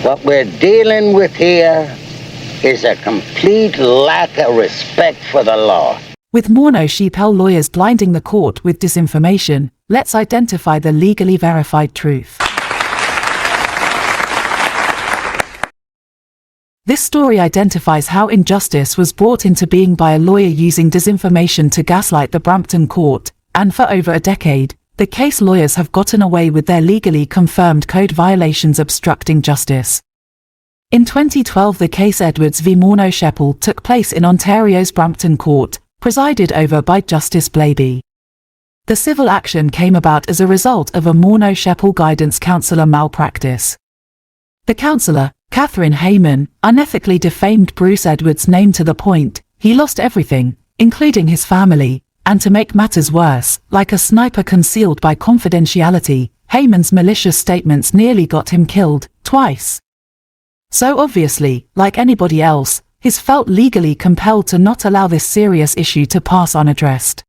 What we're dealing with here is a complete lack of respect for the law. With Morneau Shepell lawyers blinding the court with disinformation, let's identify the legally verified truth. This story identifies how injustice was brought into being by a lawyer using disinformation to gaslight the Brampton court, and for over a decade, the case lawyers have gotten away with their legally confirmed code violations obstructing justice. In 2012, the case Edwards v Morneau Shepell took place in Ontario's Brampton court, presided over by Justice Blaiby. The civil action came about as a result of a Morneau Shepell guidance counsellor malpractice. The counsellor, Catherine Hayman, unethically defamed Bruce Edwards' name to the point he lost everything, including his family, and to make matters worse, like a sniper concealed by confidentiality, Hayman's malicious statements nearly got him killed, twice. So obviously, like anybody else, he's felt legally compelled to not allow this serious issue to pass unaddressed.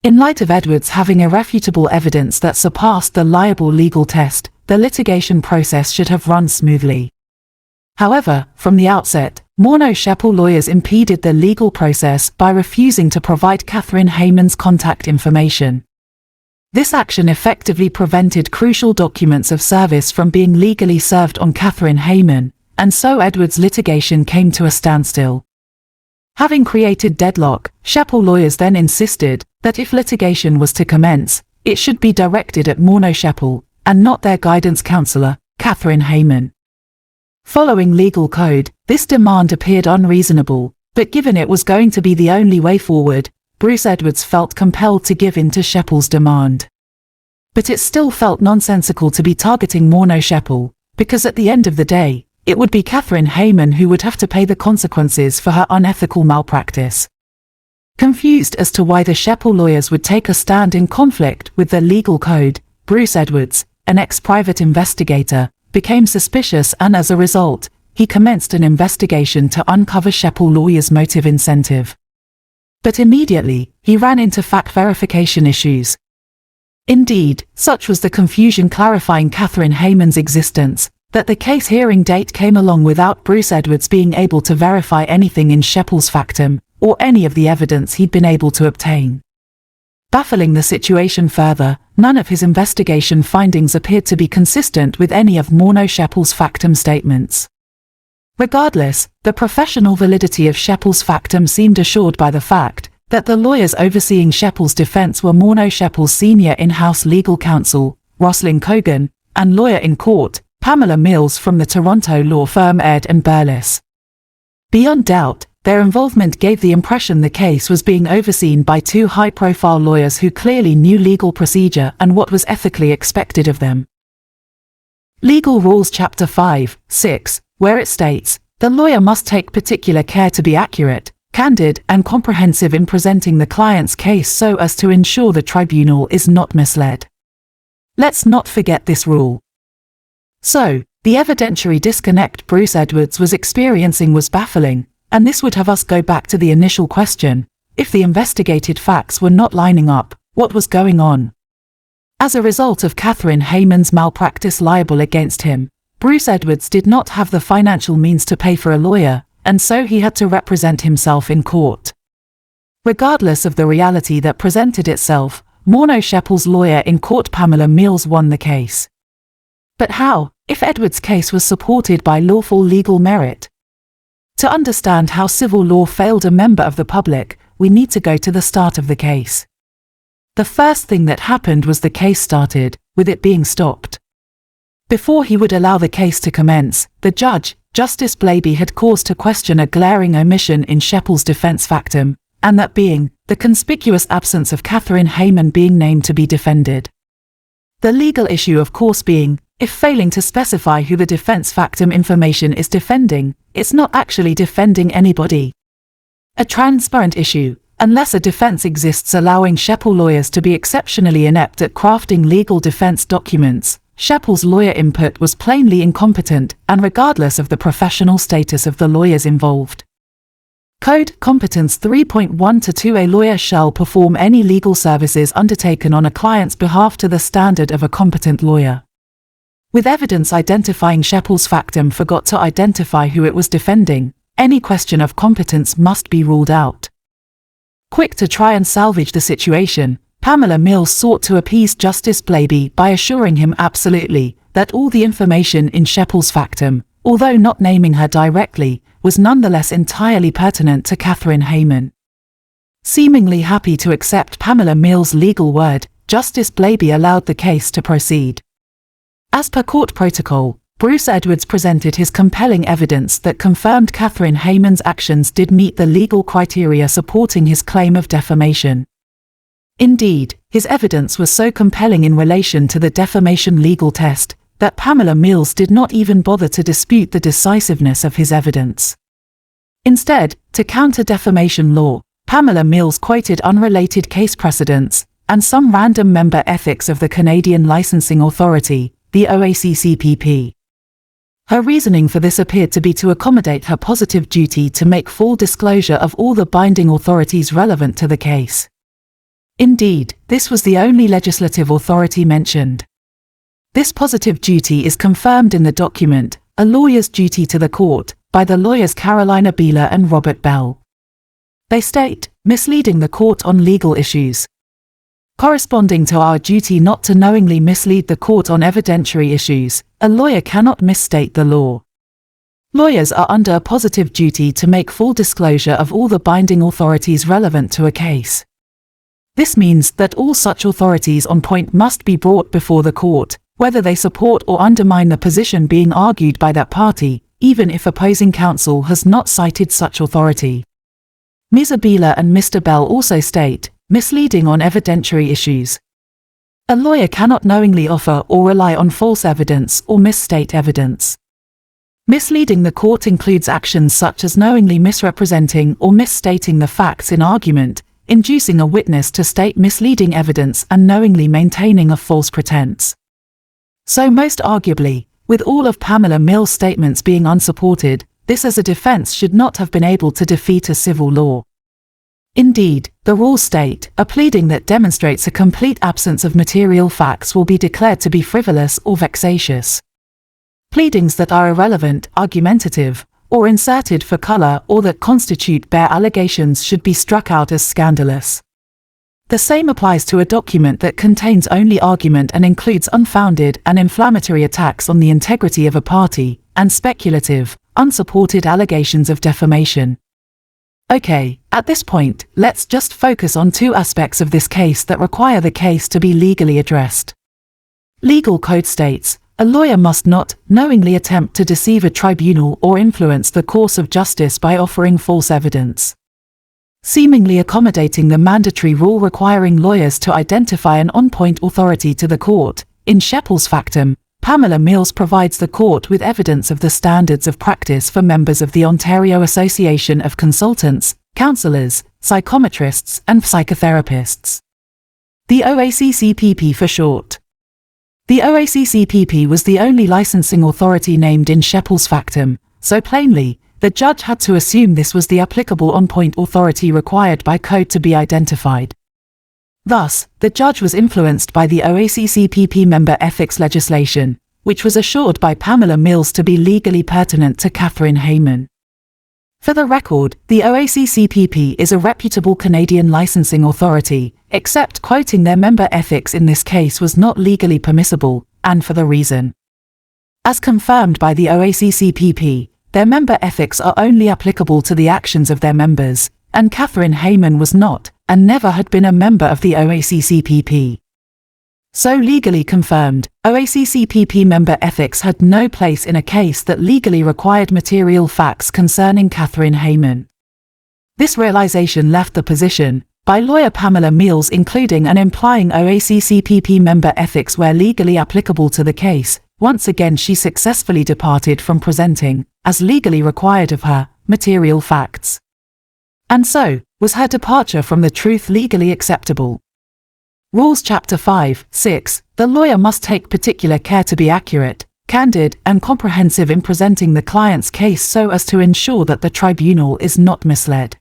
In light of Edwards having irrefutable evidence that surpassed the liable legal test, the litigation process should have run smoothly. However, from the outset, Morneau Shepell lawyers impeded the legal process by refusing to provide Catherine Hayman's contact information. This action effectively prevented crucial documents of service from being legally served on Catherine Hayman, and so Edwards' litigation came to a standstill. Having created deadlock, Shepell lawyers then insisted that if litigation was to commence, it should be directed at Morneau Shepell, and not their guidance counsellor, Catherine Hayman. Following legal code, this demand appeared unreasonable, but given it was going to be the only way forward, Bruce Edwards felt compelled to give in to Shepell's demand. But it still felt nonsensical to be targeting Morneau Shepell, because at the end of the day, it would be Catherine Hayman who would have to pay the consequences for her unethical malpractice. Confused as to why the Shepell lawyers would take a stand in conflict with the legal code, Bruce Edwards, an ex-private investigator, became suspicious, and as a result, he commenced an investigation to uncover Shepell lawyers' motive incentive. But immediately, he ran into fact verification issues. Indeed, such was the confusion clarifying Catherine Hayman's existence, that the case hearing date came along without Bruce Edwards being able to verify anything in Shepell's factum, or any of the evidence he'd been able to obtain. Baffling the situation further, none of his investigation findings appeared to be consistent with any of Morneau Shepell's factum statements. Regardless, the professional validity of Shepell's factum seemed assured by the fact that the lawyers overseeing Shepell's defense were Morneau Shepell's senior in-house legal counsel, Roslyn Cogan, and lawyer in court, Pamela Mills from the Toronto law firm Ed & Burles. Beyond doubt, their involvement gave the impression the case was being overseen by two high-profile lawyers who clearly knew legal procedure and what was ethically expected of them. Legal Rules Chapter 5:6, where it states, "The lawyer must take particular care to be accurate, candid, and comprehensive in presenting the client's case so as to ensure the tribunal is not misled." Let's not forget this rule. So, the evidentiary disconnect Bruce Edwards was experiencing was baffling, and this would have us go back to the initial question: if the investigated facts were not lining up, what was going on? As a result of Catherine Hayman's malpractice liable against him, Bruce Edwards did not have the financial means to pay for a lawyer, and so he had to represent himself in court. Regardless of the reality that presented itself, Morneau Shepell's lawyer in court, Pamela Mills, won the case. But how, if Edwards' case was supported by lawful legal merit? To understand how civil law failed a member of the public, we need to go to the start of the case. The first thing that happened was the case started, with it being stopped. Before he would allow the case to commence, the judge, Justice Blaiby, had cause to question a glaring omission in Shepell's defense factum, and that being, the conspicuous absence of Catherine Hayman being named to be defended. The legal issue of course being, if failing to specify who the defense factum information is defending, it's not actually defending anybody. A transparent issue, unless a defense exists allowing Shepell lawyers to be exceptionally inept at crafting legal defense documents. Shepell's lawyer input was plainly incompetent, and regardless of the professional status of the lawyers involved. Code Competence 3.1-2 A lawyer shall perform any legal services undertaken on a client's behalf to the standard of a competent lawyer. With evidence identifying Shepell's factum forgot to identify who it was defending, any question of competence must be ruled out. Quick to try and salvage the situation, Pamela Mills sought to appease Justice Blaby by assuring him absolutely that all the information in Shepell's factum, although not naming her directly, was nonetheless entirely pertinent to Catherine Hayman. Seemingly happy to accept Pamela Mills' legal word, Justice Blaby allowed the case to proceed. As per court protocol, Bruce Edwards presented his compelling evidence that confirmed Catherine Hayman's actions did meet the legal criteria supporting his claim of defamation. Indeed, his evidence was so compelling in relation to the defamation legal test that Pamela Mills did not even bother to dispute the decisiveness of his evidence. Instead, to counter defamation law, Pamela Mills quoted unrelated case precedents and some random member ethics of the Canadian Licensing Authority, the OACCPP. Her reasoning for this appeared to be to accommodate her positive duty to make full disclosure of all the binding authorities relevant to the case. Indeed, this was the only legislative authority mentioned. This positive duty is confirmed in the document, A Lawyer's Duty to the Court, by the lawyers Carolina Beeler and Robert Bell. They state, misleading the court on legal issues. Corresponding to our duty not to knowingly mislead the court on evidentiary issues, a lawyer cannot misstate the law. Lawyers are under a positive duty to make full disclosure of all the binding authorities relevant to a case. This means that all such authorities on point must be brought before the court, whether they support or undermine the position being argued by that party, even if opposing counsel has not cited such authority. Ms. Beeler and Mr. Bell also state, misleading on evidentiary issues. A lawyer cannot knowingly offer or rely on false evidence or misstate evidence. Misleading the court includes actions such as knowingly misrepresenting or misstating the facts in argument, inducing a witness to state misleading evidence and knowingly maintaining a false pretense. So most arguably, with all of Pamela Mills' statements being unsupported, this as a defense should not have been able to defeat a civil law. Indeed, the rules state, a pleading that demonstrates a complete absence of material facts will be declared to be frivolous or vexatious. Pleadings that are irrelevant, argumentative, or inserted for color or that constitute bare allegations should be struck out as scandalous. The same applies to a document that contains only argument and includes unfounded and inflammatory attacks on the integrity of a party, and speculative, unsupported allegations of defamation. Okay, at this point, let's just focus on two aspects of this case that require the case to be legally addressed. Legal code states, a lawyer must not knowingly attempt to deceive a tribunal or influence the course of justice by offering false evidence. Seemingly accommodating the mandatory rule requiring lawyers to identify an on-point authority to the court, in Shepell's factum, Pamela Mills provides the court with evidence of the standards of practice for members of the Ontario Association of Consultants, Counsellors, Psychometrists and Psychotherapists. The OACCPP for short. The OACCPP was the only licensing authority named in Shepell's factum, so plainly, the judge had to assume this was the applicable on-point authority required by code to be identified. Thus, the judge was influenced by the OACCPP member ethics legislation, which was assured by Pamela Mills to be legally pertinent to Catherine Hayman. For the record, the OACCPP is a reputable Canadian licensing authority, except quoting their member ethics in this case was not legally permissible, and for the reason. As confirmed by the OACCPP, their member ethics are only applicable to the actions of their members, and Catherine Hayman was not, and never had been a member of the OACCPP. So legally confirmed, OACCPP member ethics had no place in a case that legally required material facts concerning Catherine Hayman. This realization left the position, by lawyer Pamela Mills including and implying OACCPP member ethics were legally applicable to the case. Once again she successfully departed from presenting, as legally required of her, material facts. And so, was her departure from the truth legally acceptable? Rules Chapter 5, 6, the lawyer must take particular care to be accurate, candid, and comprehensive in presenting the client's case so as to ensure that the tribunal is not misled.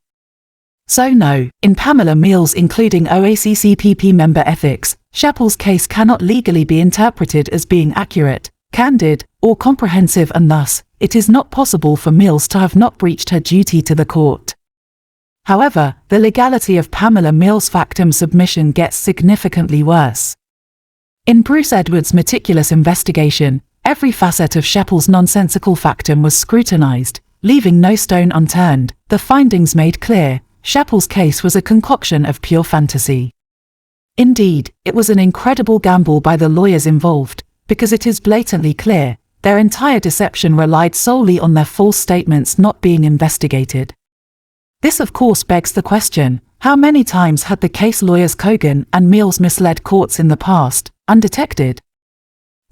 So no, in Pamela Mills including OACCPP member ethics, Shepell's case cannot legally be interpreted as being accurate, candid, or comprehensive, and thus, it is not possible for Mills to have not breached her duty to the court. However, the legality of Pamela Mills' factum submission gets significantly worse. In Bruce Edwards' meticulous investigation, every facet of Shepell's nonsensical factum was scrutinized, leaving no stone unturned. The findings made clear, Shepell's case was a concoction of pure fantasy. Indeed, it was an incredible gamble by the lawyers involved, because it is blatantly clear, their entire deception relied solely on their false statements not being investigated. This of course begs the question, how many times had the case lawyers Cogan and Mills misled courts in the past, undetected?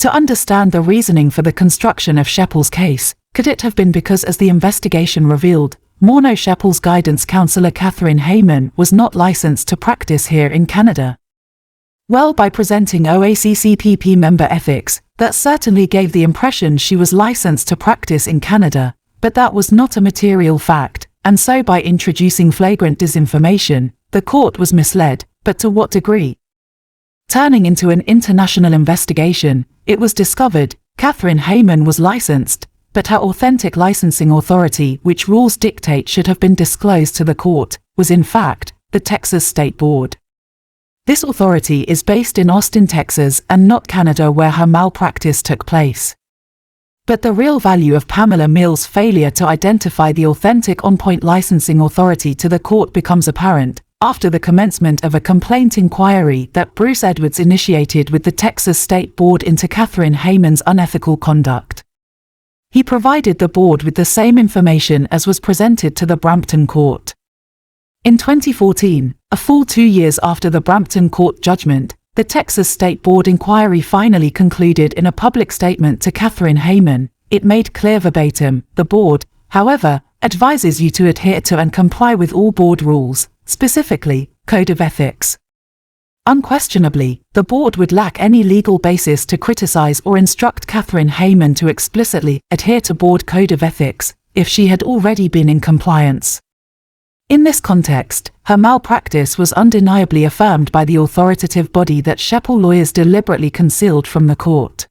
To understand the reasoning for the construction of Shepell's case, could it have been because, as the investigation revealed, Morneau Shepell's guidance counsellor Catherine Hayman was not licensed to practice here in Canada? Well, by presenting OACCPP member ethics, that certainly gave the impression she was licensed to practice in Canada, but that was not a material fact, and so by introducing flagrant disinformation, the court was misled, but to what degree? Turning into an international investigation, it was discovered Catherine Hayman was licensed, but her authentic licensing authority, which rules dictate should have been disclosed to the court, was in fact the Texas State Board. This authority is based in Austin, Texas, and not Canada, where her malpractice took place. But the real value of Pamela Mills' failure to identify the authentic on-point licensing authority to the court becomes apparent after the commencement of a complaint inquiry that Bruce Edwards initiated with the Texas State Board into Catherine Hayman's unethical conduct. He provided the board with the same information as was presented to the Brampton court. In 2014, a full 2 years after the Brampton court judgment, the Texas State Board inquiry finally concluded in a public statement to Catherine Hayman. It made clear verbatim, the board, however, advises you to adhere to and comply with all board rules, specifically, Code of Ethics. Unquestionably, the board would lack any legal basis to criticize or instruct Catherine Hayman to explicitly adhere to board Code of Ethics if she had already been in compliance. In this context, her malpractice was undeniably affirmed by the authoritative body that Shepell lawyers deliberately concealed from the court.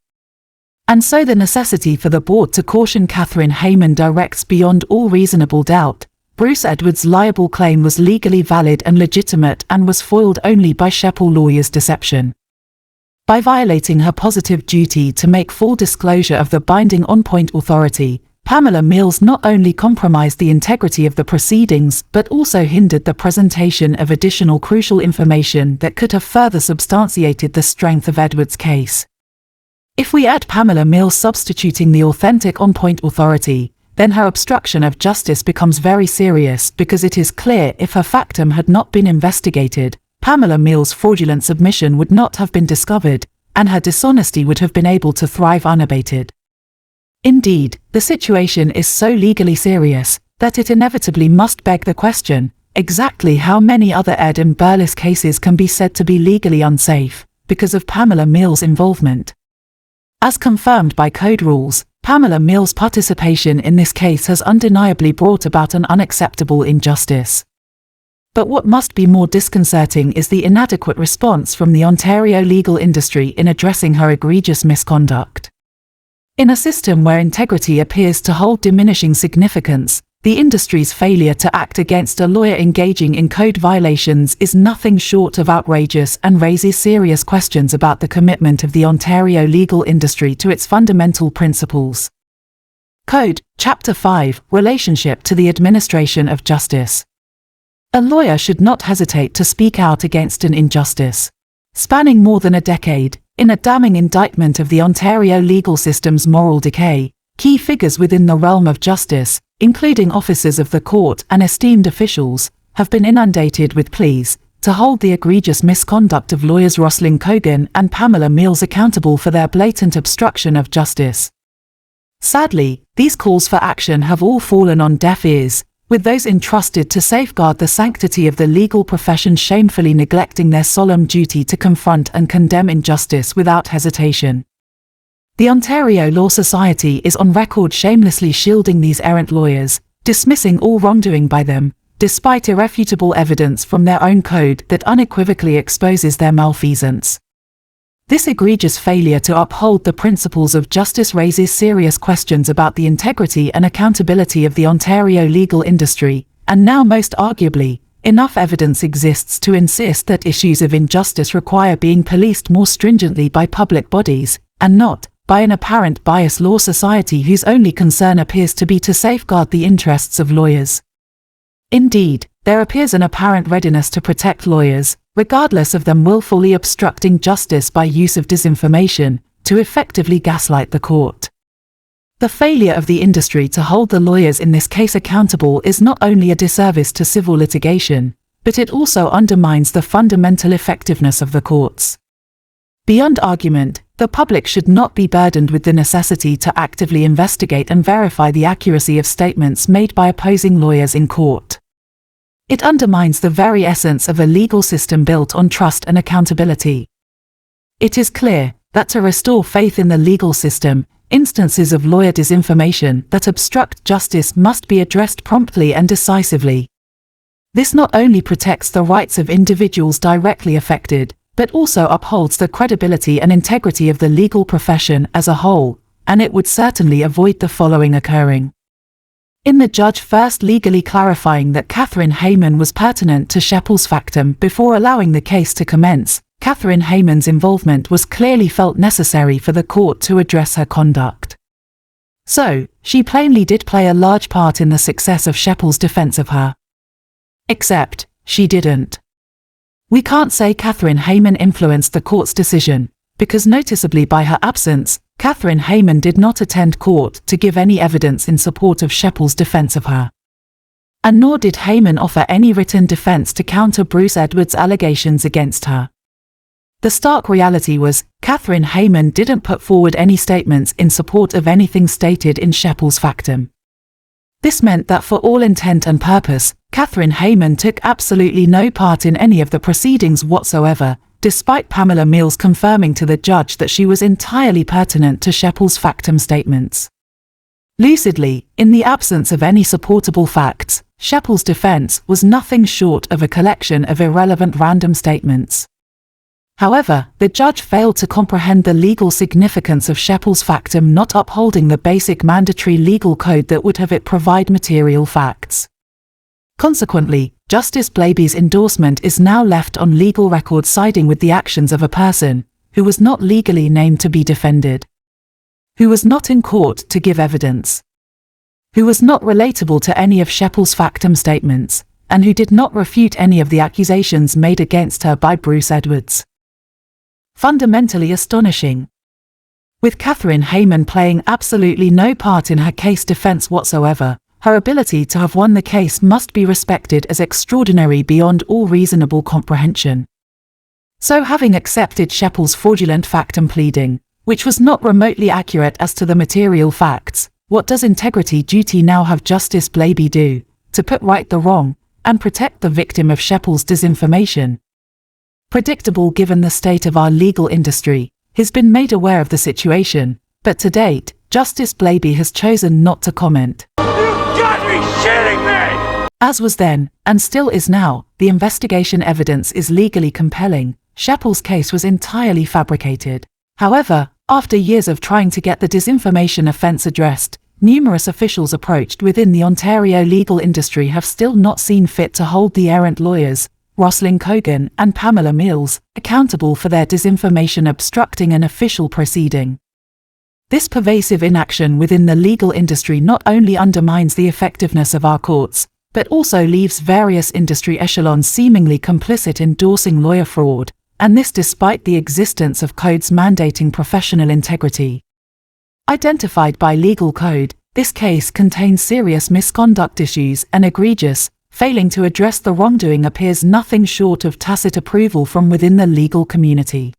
And so the necessity for the board to caution Catherine Hayman directs beyond all reasonable doubt. Bruce Edwards' liable claim was legally valid and legitimate and was foiled only by Shepell lawyers' deception. By violating her positive duty to make full disclosure of the binding on-point authority, Pamela Mills not only compromised the integrity of the proceedings but also hindered the presentation of additional crucial information that could have further substantiated the strength of Edwards' case. If we add Pamela Mills substituting the authentic on-point authority, then her obstruction of justice becomes very serious, because it is clear if her factum had not been investigated, Pamela Mills' fraudulent submission would not have been discovered, and her dishonesty would have been able to thrive unabated. Indeed, the situation is so legally serious that it inevitably must beg the question, exactly how many other Ed and Burles cases can be said to be legally unsafe because of Pamela Mills' involvement? As confirmed by code rules, Pamela Mills' participation in this case has undeniably brought about an unacceptable injustice. But what must be more disconcerting is the inadequate response from the Ontario legal industry in addressing her egregious misconduct. In a system where integrity appears to hold diminishing significance, the industry's failure to act against a lawyer engaging in code violations is nothing short of outrageous and raises serious questions about the commitment of the Ontario legal industry to its fundamental principles. Code, Chapter 5, Relationship to the Administration of Justice. A lawyer should not hesitate to speak out against an injustice. Spanning more than a decade, in a damning indictment of the Ontario legal system's moral decay, key figures within the realm of justice, including officers of the court and esteemed officials, have been inundated with pleas to hold the egregious misconduct of lawyers Roslyn Cogan and Pamela Mills accountable for their blatant obstruction of justice. Sadly, these calls for action have all fallen on deaf ears, with those entrusted to safeguard the sanctity of the legal profession shamefully neglecting their solemn duty to confront and condemn injustice without hesitation. The Ontario Law Society is on record shamelessly shielding these errant lawyers, dismissing all wrongdoing by them, despite irrefutable evidence from their own code that unequivocally exposes their malfeasance. This egregious failure to uphold the principles of justice raises serious questions about the integrity and accountability of the Ontario legal industry, and now most arguably, enough evidence exists to insist that issues of injustice require being policed more stringently by public bodies, and not by an apparent bias law society whose only concern appears to be to safeguard the interests of lawyers. Indeed, there appears an apparent readiness to protect lawyers, regardless of them willfully obstructing justice by use of disinformation, to effectively gaslight the court. The failure of the industry to hold the lawyers in this case accountable is not only a disservice to civil litigation, but it also undermines the fundamental effectiveness of the courts. Beyond argument, the public should not be burdened with the necessity to actively investigate and verify the accuracy of statements made by opposing lawyers in court. It undermines the very essence of a legal system built on trust and accountability. It is clear that to restore faith in the legal system, instances of lawyer disinformation that obstruct justice must be addressed promptly and decisively. This not only protects the rights of individuals directly affected, but also upholds the credibility and integrity of the legal profession as a whole, and it would certainly avoid the following occurring. In the judge first legally clarifying that Catherine Hayman was pertinent to Shepell's factum before allowing the case to commence, Catherine Hayman's involvement was clearly felt necessary for the court to address her conduct. So, she plainly did play a large part in the success of Shepell's defense of her. Except, she didn't. We can't say Catherine Hayman influenced the court's decision, because noticeably by her absence, Catherine Hayman did not attend court to give any evidence in support of Shepell's defense of her. And nor did Hayman offer any written defense to counter Bruce Edwards' allegations against her. The stark reality was, Catherine Hayman didn't put forward any statements in support of anything stated in Shepell's factum. This meant that for all intent and purpose, Catherine Hayman took absolutely no part in any of the proceedings whatsoever, despite Pamela Mills confirming to the judge that she was entirely pertinent to Shepell's factum statements. Lucidly, in the absence of any supportable facts, Shepell's defense was nothing short of a collection of irrelevant random statements. However, the judge failed to comprehend the legal significance of Shepell's factum not upholding the basic mandatory legal code that would have it provide material facts. Consequently, Justice Blaby's endorsement is now left on legal record siding with the actions of a person who was not legally named to be defended, who was not in court to give evidence, who was not relatable to any of Shepell's factum statements, and who did not refute any of the accusations made against her by Bruce Edwards. Fundamentally astonishing. With Catherine Hayman playing absolutely no part in her case defense whatsoever, her ability to have won the case must be respected as extraordinary beyond all reasonable comprehension. So having accepted Shepell's fraudulent factum pleading, which was not remotely accurate as to the material facts, what does integrity duty now have Justice Blaby do, to put right the wrong, and protect the victim of Shepell's disinformation? Predictable given the state of our legal industry, he's been made aware of the situation, but to date, Justice Blaby has chosen not to comment. You've got to be shitting me! As was then, and still is now, the investigation evidence is legally compelling. Shepell's case was entirely fabricated. However, after years of trying to get the disinformation offence addressed, numerous officials approached within the Ontario legal industry have still not seen fit to hold the errant lawyers, Roslyn Cogan and Pamela Mills, accountable for their disinformation obstructing an official proceeding. This pervasive inaction within the legal industry not only undermines the effectiveness of our courts, but also leaves various industry echelons seemingly complicit in endorsing lawyer fraud, and this despite the existence of codes mandating professional integrity. Identified by legal code, this case contains serious misconduct issues and egregious, failing to address the wrongdoing appears nothing short of tacit approval from within the legal community.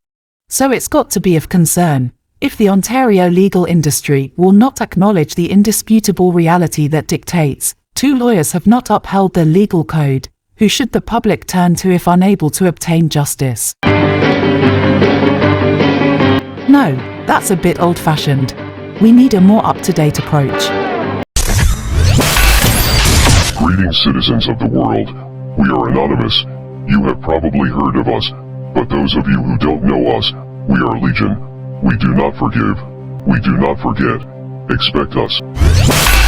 So it's got to be of concern, if the Ontario legal industry will not acknowledge the indisputable reality that dictates, two lawyers have not upheld the legal code, who should the public turn to if unable to obtain justice? No, that's a bit old-fashioned. We need a more up-to-date approach. Greetings, citizens of the world. We are anonymous. You have probably heard of us, but those of you who don't know us, We are legion. We do not forgive. We do not forget. Expect us.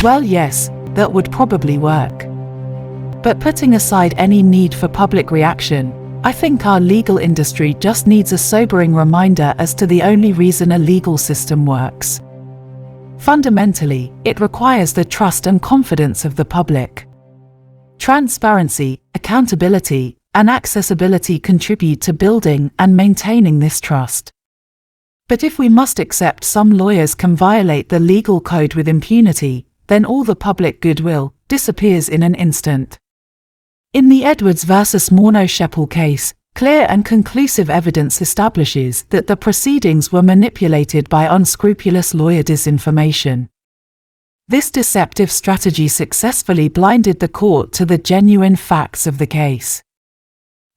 Well, yes, that would probably work. But putting aside any need for public reaction, I think our legal industry just needs a sobering reminder as to the only reason a legal system works. Fundamentally, it requires the trust and confidence of the public. Transparency, accountability, and accessibility contribute to building and maintaining this trust. But if we must accept some lawyers can violate the legal code with impunity, then all the public goodwill disappears in an instant. In the Edwards versus Morneau Shepell case, clear and conclusive evidence establishes that the proceedings were manipulated by unscrupulous lawyer disinformation. This deceptive strategy successfully blinded the court to the genuine facts of the case.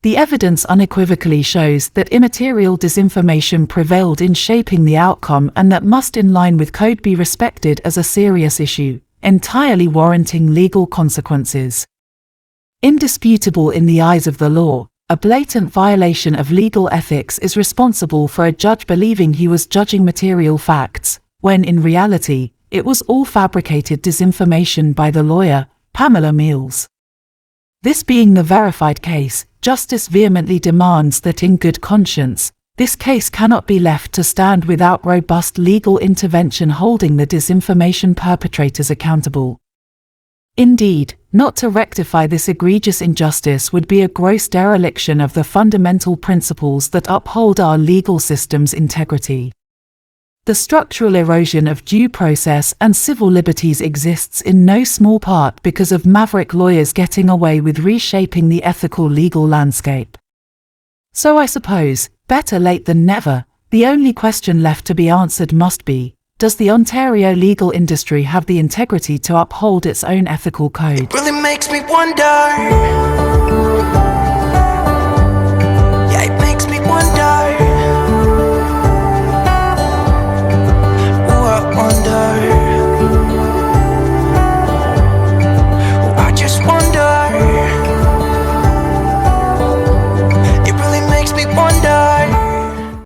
The evidence unequivocally shows that immaterial disinformation prevailed in shaping the outcome and that must in line with code be respected as a serious issue, entirely warranting legal consequences. Indisputable in the eyes of the law, a blatant violation of legal ethics is responsible for a judge believing he was judging material facts, when in reality, it was all fabricated disinformation by the lawyer, Pamela Mills. This being the verified case, justice vehemently demands that in good conscience, this case cannot be left to stand without robust legal intervention holding the disinformation perpetrators accountable. Indeed, not to rectify this egregious injustice would be a gross dereliction of the fundamental principles that uphold our legal system's integrity. The structural erosion of due process and civil liberties exists in no small part because of maverick lawyers getting away with reshaping the ethical legal landscape. So I suppose, better late than never, the only question left to be answered must be, does the Ontario legal industry have the integrity to uphold its own ethical code? Really makes me wonder.